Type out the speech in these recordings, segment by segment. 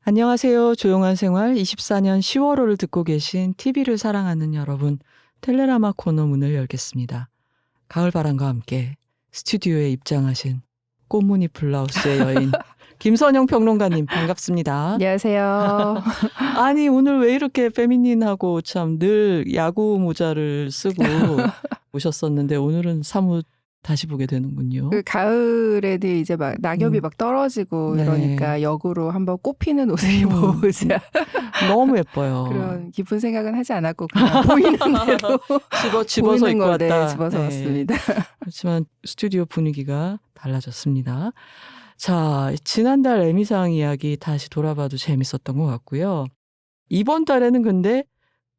안녕하세요. 조용한 생활 24년 10월호를 듣고 계신 TV를 사랑하는 여러분, 텔레라마 코너 문을 열겠습니다. 가을바람과 함께 스튜디오에 입장하신 꽃무늬 블라우스의 여인 김선영 평론가님 반갑습니다. 안녕하세요. 아니 오늘 왜 이렇게 페미닌하고 참 늘 야구 모자를 쓰고 오셨었는데 오늘은 사뭇 다시 보게 되는군요. 그 가을에도 이제 막 낙엽이 막 떨어지고 네. 이러니까 역으로 한번 꽃피는 옷을 입어보자. 너무 예뻐요. 그런 깊은 생각은 하지 않았고 그냥 보이는 대로 집어서 보이는 입고 걸, 왔다. 네, 집어서 왔습니다. 그렇지만 스튜디오 분위기가 달라졌습니다. 자, 지난달 에미상 이야기 다시 돌아봐도 재밌었던 것 같고요. 이번 달에는 근데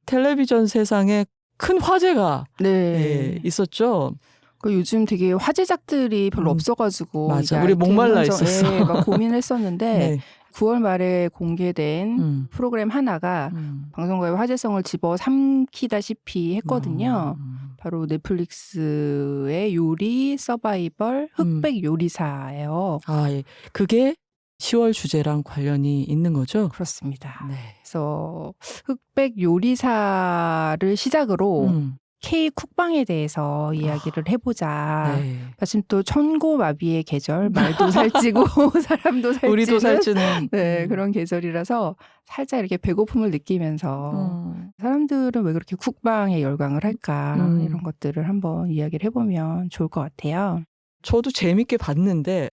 텔레비전 세상에 큰 화제가 네. 있었죠. 그 요즘 되게 화제작들이 별로 없어가지고 맞아. 이게 우리 목말라 아이템 있었어. 네, 막 고민했었는데 네. 9월 말에 공개된 프로그램 하나가 방송가의 화제성을 집어삼키다시피 했거든요. 바로 넷플릭스의 요리 서바이벌 흑백 요리사예요. 아, 예. 그게 10월 주제랑 관련이 있는 거죠? 그렇습니다. 네. 그래서 흑백 요리사를 시작으로 K 쿡방에 대해서 이야기를 해보자. 네. 마침 또 천고마비의 계절, 말도 살찌고 사람도 살찌는 우리도 살찌는 네, 그런 계절이라서 살짝 이렇게 배고픔을 느끼면서 사람들은 왜 그렇게 쿡방에 열광을 할까 이런 것들을 한번 이야기를 해보면 좋을 것 같아요. 저도 재밌게 봤는데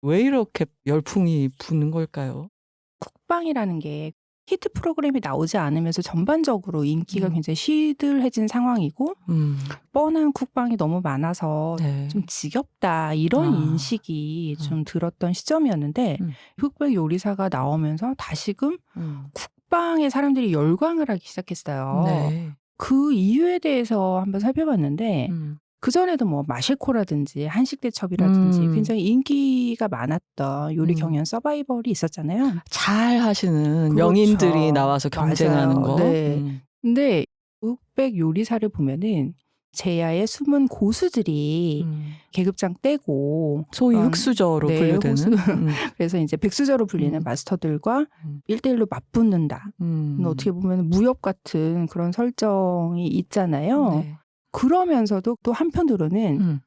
왜 이렇게 열풍이 부는 걸까요? 쿡방이라는 게 히트 프로그램이 나오지 않으면서 전반적으로 인기가 굉장히 시들해진 상황이고 뻔한 쿡방이 너무 많아서 네. 좀 지겹다 이런 인식이 좀 들었던 시점이었는데 흑백 요리사가 나오면서 다시금 쿡방에 사람들이 열광을 하기 시작했어요. 네. 그 이유에 대해서 한번 살펴봤는데 그전에도 뭐 마실코라든지 한식대첩이라든지 굉장히 인기가 많았던 요리 경연 서바이벌이 있었잖아요. 잘 하시는 그렇죠. 명인들이 나와서 경쟁하는 맞아요. 거. 네. 근데 흑백 요리사를 보면은 제야의 숨은 고수들이 계급장 떼고 소위 흑수저로 네, 분류되는. 그래서 이제 백수저로 불리는 마스터들과 1대1로 맞붙는다. 어떻게 보면 무협 같은 그런 설정이 있잖아요. 네. 그러면서도 또 한편으로는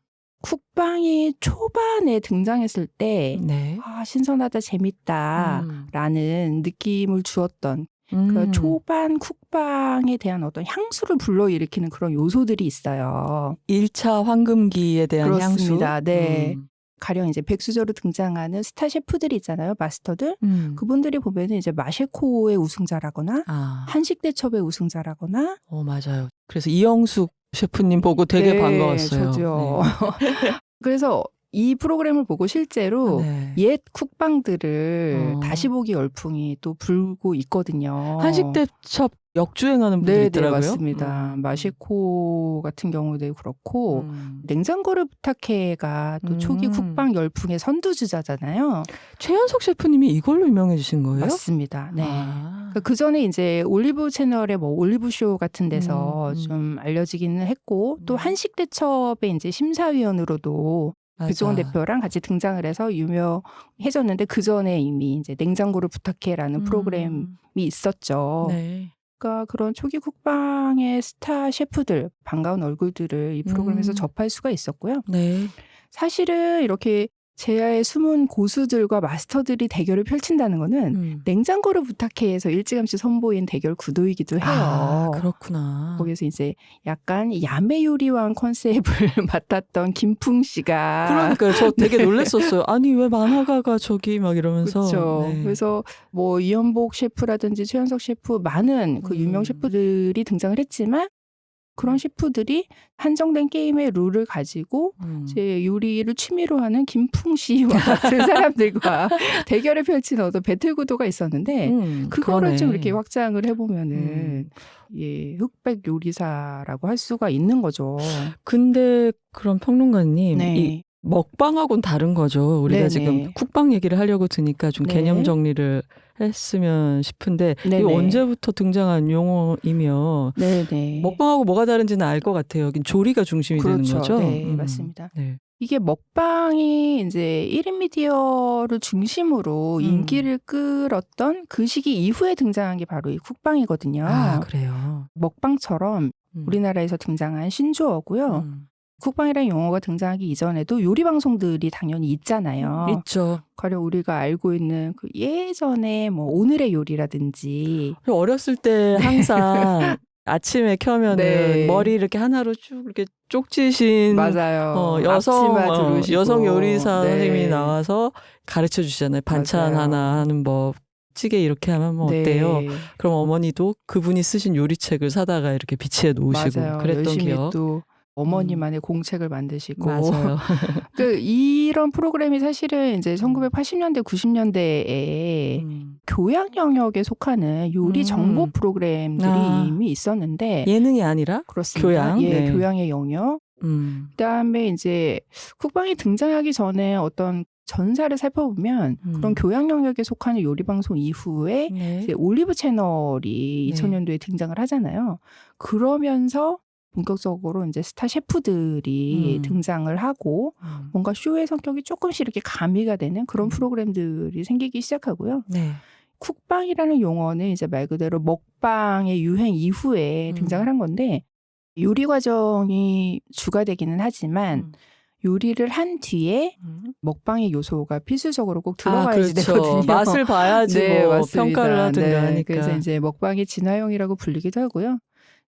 쿡방이 초반에 등장했을 때 네. 아, 신선하다 재밌다라는 느낌을 주었던 그 초반 쿡방에 대한 어떤 향수를 불러일으키는 그런 요소들이 있어요. 1차 황금기에 대한 그렇습니다. 향수. 네. 가령 이제 백수저로 등장하는 스타 셰프들이 있잖아요. 마스터들. 그분들이 보면은 이제 마셰코의 우승자라거나 한식대첩의 우승자라거나. 맞아요. 그래서 이영숙 셰프님 보고 되게 네, 반가웠어요. 저도요. 네. 그래서 이 프로그램을 보고 실제로 옛 쿡방들을 다시 보기 열풍이 또 불고 있거든요. 한식대첩 역주행하는 분들이 있더라고요. 네, 맞습니다. 마시코 같은 경우도 그렇고 냉장고를 부탁해가 또 초기 쿡방 열풍의 선두주자잖아요. 최연석 셰프님이 이걸로 유명해지신 거예요? 맞습니다. 네. 그 전에 이제 올리브 채널의 뭐 올리브쇼 같은 데서 좀 알려지기는 했고 또 한식대첩의 이제 심사위원으로도 백종원 대표랑 같이 등장을 해서 유명해졌는데 그 전에 이미 이제 냉장고를 부탁해라는 프로그램이 있었죠. 네. 그러니까 그런 초기 쿡방의 스타 셰프들, 반가운 얼굴들을 이 프로그램에서 접할 수가 있었고요. 네. 사실은 이렇게 제야의 숨은 고수들과 마스터들이 대결을 펼친다는 거는 냉장고를 부탁해에서 일찌감치 선보인 대결 구도이기도 해요. 아, 그렇구나. 거기서 이제 약간 야매 요리왕 컨셉을 맡았던 김풍 씨가 그러니까요. 저 되게 놀랐었어요. 아니 왜 만화가가 저기 막 이러면서. 그렇죠. 네. 그래서 뭐 이연복 셰프라든지 최연석 셰프 많은 그 유명 셰프들이 등장을 했지만 그런 셰프들이 한정된 게임의 룰을 가지고 제 요리를 취미로 하는 김풍 씨와 같은 사람들과 대결을 펼치는 어떤 배틀 구도가 있었는데 그거를 그러네. 좀 이렇게 확장을 해보면은 예, 흑백 요리사라고 할 수가 있는 거죠. 근데 그럼 평론가님 네. 이 먹방하고는 다른 거죠. 우리가 네네. 지금 쿡방 얘기를 하려고 드니까 좀 네. 개념 정리를 했으면 싶은데 네네. 이거 언제부터 등장한 용어이며 네네. 먹방하고 뭐가 다른지는 알 것 같아요. 여긴 조리가 중심이 그렇죠. 되는 거죠. 네, 맞습니다. 네. 이게 먹방이 이제 1인 미디어를 중심으로 인기를 끌었던 그 시기 이후에 등장한 게 바로 이 쿡방이거든요. 아, 그래요. 먹방처럼 우리나라에서 등장한 신조어고요. 쿡방이라는 용어가 등장하기 이전에도 요리 방송들이 당연히 있잖아요. 있죠. 가령 우리가 알고 있는 그 예전에 뭐 오늘의 요리라든지 어렸을 때 항상 아침에 켜면은 네. 머리 이렇게 하나로 쭉 이렇게 쪽지신 맞아요. 여성 앞치마 두르시고. 여성 요리사 네. 선생님이 나와서 가르쳐 주시잖아요. 반찬 맞아요. 하나 하는 법. 찌개 이렇게 하면 뭐 어때요? 네. 그럼 어머니도 그분이 쓰신 요리책을 사다가 이렇게 비치해 놓으시고 맞아요. 그랬던 열심히 기억. 또 어머니만의 공책을 만드시고. 맞아요. 이런 프로그램이 사실은 이제 1980년대, 90년대에 교양 영역에 속하는 요리 정보 프로그램들이 이미 있었는데. 예능이 아니라? 그렇습니다. 교양? 예, 네. 교양의 영역. 그다음에 이제 쿡방이 등장하기 전에 어떤 전사를 살펴보면 그런 교양 영역에 속하는 요리 방송 이후에 네. 이제 올리브 채널이 2000년도에 등장을 하잖아요. 그러면서 본격적으로 이제 스타 셰프들이 등장을 하고 뭔가 쇼의 성격이 조금씩 이렇게 가미가 되는 그런 프로그램들이 생기기 시작하고요. 네. 쿡방이라는 용어는 이제 말 그대로 먹방의 유행 이후에 등장을 한 건데 요리 과정이 주가 되기는 하지만 요리를 한 뒤에 먹방의 요소가 필수적으로 꼭 들어가야지 그렇죠. 되거든요. 맛을 봐야지 네, 뭐 맞습니다. 평가를 하든가 네, 하니까. 그래서 이제 먹방의 진화형이라고 불리기도 하고요.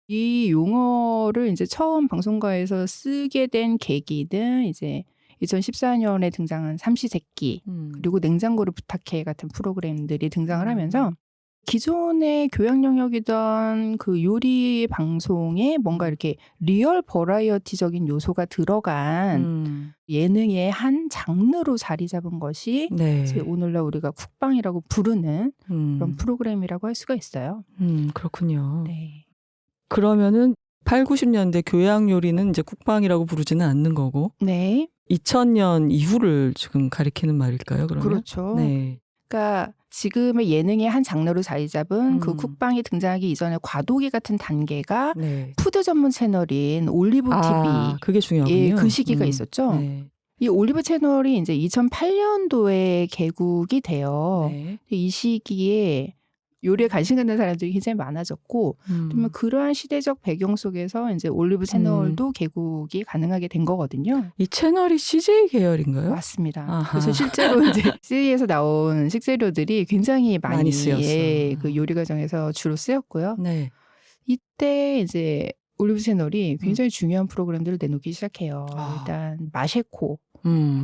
이 용어를 이제 처음 방송가에서 쓰게 된 계기는 이제 2014년에 등장한 삼시세끼 그리고 냉장고를 부탁해 같은 프로그램들이 등장을 하면서 기존의 교양 영역이던 그 요리 방송에 뭔가 이렇게 리얼 버라이어티적인 요소가 들어간 예능의 한 장르로 자리 잡은 것이 네. 이제 오늘날 우리가 쿡방이라고 부르는 그런 프로그램이라고 할 수가 있어요. 그렇군요. 네. 그러면은 8, 90년대 교양 요리는 이제 쿡방이라고 부르지는 않는 거고. 네. 2000년 이후를 지금 가리키는 말일까요, 그러면? 그렇죠. 네. 그러니까 지금의 예능의 한 장르로 자리 잡은 그 쿡방이 등장하기 이전에 과도기 같은 단계가 네. 푸드 전문 채널인 올리브 TV. 그게 중요하군요. 예, 그 시기가 있었죠. 네. 이 올리브 채널이 이제 2008년도에 개국이 돼요. 네. 이 시기에 요리에 관심 갖는 사람들이 굉장히 많아졌고, 그러면 그러한 시대적 배경 속에서 이제 올리브 채널도 개국이 가능하게 된 거거든요. 이 채널이 CJ 계열인가요? 맞습니다. 아하. 그래서 실제로 이제 CJ에서 나온 식재료들이 굉장히 많이 쓰였어. 그 요리 과정에서 주로 쓰였고요. 네. 이때 이제 올리브 채널이 굉장히 중요한 프로그램들을 내놓기 시작해요. 일단 마셰코.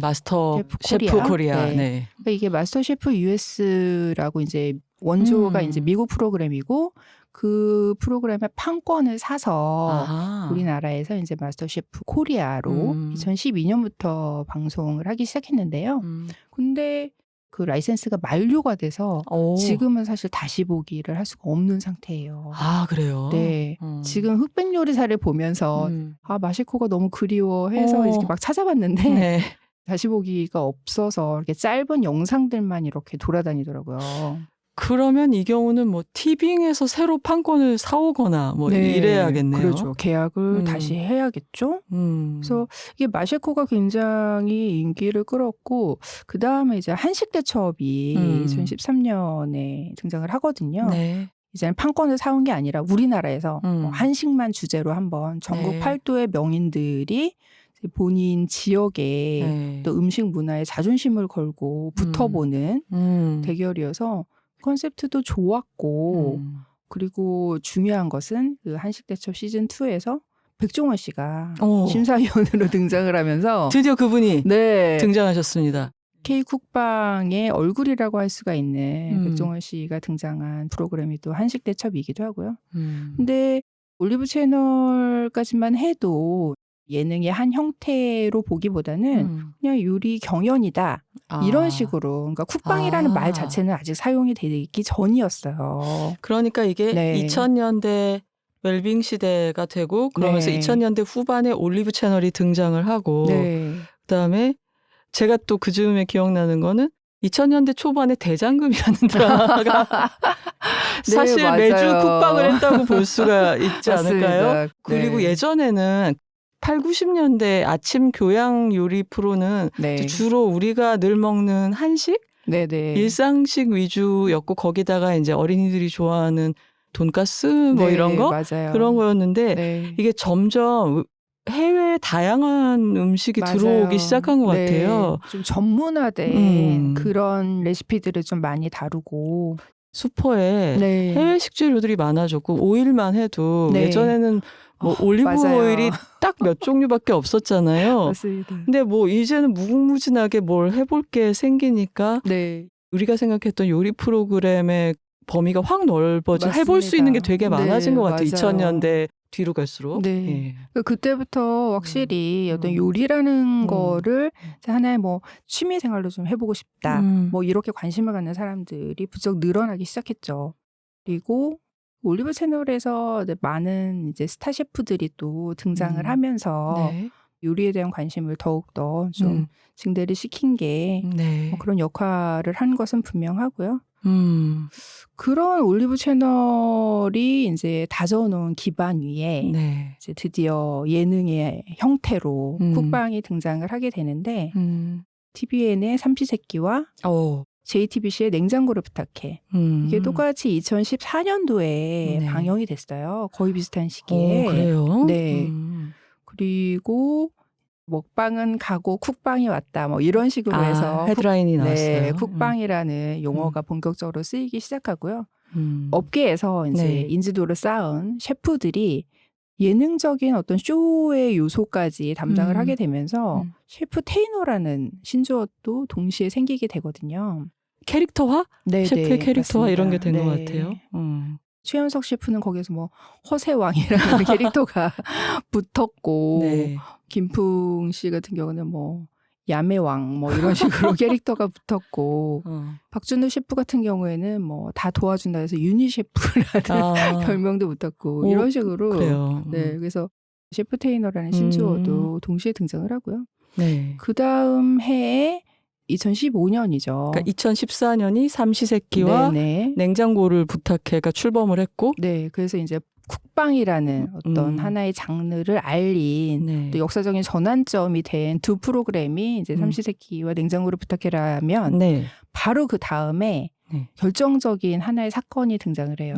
마스터 셰프 코리아. 네. 네. 그러니까 이게 마스터 셰프 US라고 이제 원조가 이제 미국 프로그램이고 그 프로그램의 판권을 사서 우리나라에서 이제 마스터 셰프 코리아로 2012년부터 방송을 하기 시작했는데요. 근데 그 라이센스가 만료가 돼서 지금은 사실 다시 보기를 할 수가 없는 상태예요. 아, 그래요? 네. 지금 흑백 요리사를 보면서 마시코가 너무 그리워해서 이렇게 막 찾아봤는데 네. 다시 보기가 없어서 이렇게 짧은 영상들만 이렇게 돌아다니더라고요. 그러면 이 경우는 뭐 티빙에서 새로 판권을 사오거나 뭐 네, 이래야겠네요. 그렇죠. 계약을 다시 해야겠죠. 그래서 이게 마셰코가 굉장히 인기를 끌었고 그 다음에 이제 한식대첩이 2013년에 등장을 하거든요. 네. 이제는 판권을 사온 게 아니라 우리나라에서 뭐 한식만 주제로 한번 전국 네. 팔도의 명인들이 본인 지역의 또 음식 문화에 자존심을 걸고 붙어보는 대결이어서 컨셉트도 좋았고 그리고 중요한 것은 그 한식대첩 시즌2에서 백종원 씨가 심사위원으로 등장을 하면서 드디어 그분이 네. 등장하셨습니다. K쿡방의 얼굴이라고 할 수가 있는 백종원 씨가 등장한 프로그램이 또 한식대첩이기도 하고요. 근데 올리브 채널까지만 해도 예능의 한 형태로 보기보다는 그냥 요리 경연이다. 이런 식으로. 그러니까 쿡방이라는 말 자체는 아직 사용이 되기 전이었어요. 그러니까 이게 네. 2000년대 웰빙 시대가 되고 그러면서 네. 2000년대 후반에 올리브 채널이 등장을 하고 네. 그다음에 제가 또 그 즈음에 기억나는 거는 2000년대 초반에 대장금이라는 드라마가 네, 사실 맞아요. 매주 쿡방을 했다고 볼 수가 있지 않을까요? 맞습니다. 그리고 네. 예전에는 8, 90년대 아침 교양 요리 프로는 네. 주로 우리가 늘 먹는 한식, 네네. 일상식 위주였고 거기다가 이제 어린이들이 좋아하는 돈가스 뭐 네, 이런 거 맞아요. 그런 거였는데 네. 이게 점점 해외 다양한 음식이 맞아요. 들어오기 시작한 것 네. 같아요. 좀 전문화된 그런 레시피들을 좀 많이 다루고. 슈퍼에 네. 해외 식재료들이 많아졌고 오일만 해도 네. 예전에는 뭐 올리브 맞아요. 오일이 딱 몇 종류밖에 없었잖아요. 맞습니다. 근데 뭐 이제는 무궁무진하게 뭘 해볼 게 생기니까 네. 우리가 생각했던 요리 프로그램의 범위가 확 넓어져 해볼 수 있는 게 되게 맞습니다. 많아진 네, 것 같아요. 맞아요. 2000년대 뒤로 갈수록. 네. 그때부터 확실히 어떤 음. 요리라는 거를 하나의 뭐 취미 생활로 좀 해보고 싶다. 뭐 이렇게 관심을 갖는 사람들이 부쩍 늘어나기 시작했죠. 그리고 올리브 채널에서 많은 이제 스타 셰프들이 또 등장을 하면서 네. 요리에 대한 관심을 더욱더 좀 증대를 시킨 게 네. 뭐 그런 역할을 한 것은 분명하고요. 음. 그런 올리브 채널이 이제 다져놓은 기반 위에 네. 이제 드디어 예능의 형태로 쿡방이 등장을 하게 되는데 TVN의 삼시세끼와 JTBC의 냉장고를 부탁해. 이게 똑같이 2014년도에 네. 방영이 됐어요. 거의 비슷한 시기에. 그래요? 네. 그리고 먹방은 가고 쿡방이 왔다. 뭐 이런 식으로 해서 헤드라인이 나왔어요. 네, 쿡방이라는 용어가 본격적으로 쓰이기 시작하고요. 업계에서 이제 네. 인지도를 쌓은 셰프들이 예능적인 어떤 쇼의 요소까지 담당을 하게 되면서 셰프 테이너라는 신조어도 동시에 생기게 되거든요. 캐릭터화? 네, 셰프의 캐릭터화 맞습니다. 이런 게 된 것 네. 같아요. 최연석 셰프는 거기서 뭐 허세왕이라는 캐릭터가 붙었고 네. 김풍 씨 같은 경우는 뭐 야매왕 뭐 이런 식으로 캐릭터가 붙었고 박준호 셰프 같은 경우에는 뭐 다 도와준다 해서 유니 셰프라는 별명도 붙었고 이런 식으로 그래요. 네, 그래서 셰프 테이너라는 신조어도 동시에 등장을 하고요. 네. 그 다음 해에 2015년이죠. 그러니까 2014년이 삼시세끼와 네네. 냉장고를 부탁해가 출범을 했고, 네, 그래서 이제 쿡방이라는 어떤 하나의 장르를 알린 네. 또 역사적인 전환점이 된 두 프로그램이 이제 삼시세끼와 냉장고를 부탁해라면 네. 바로 그 다음에 네. 결정적인 하나의 사건이 등장을 해요.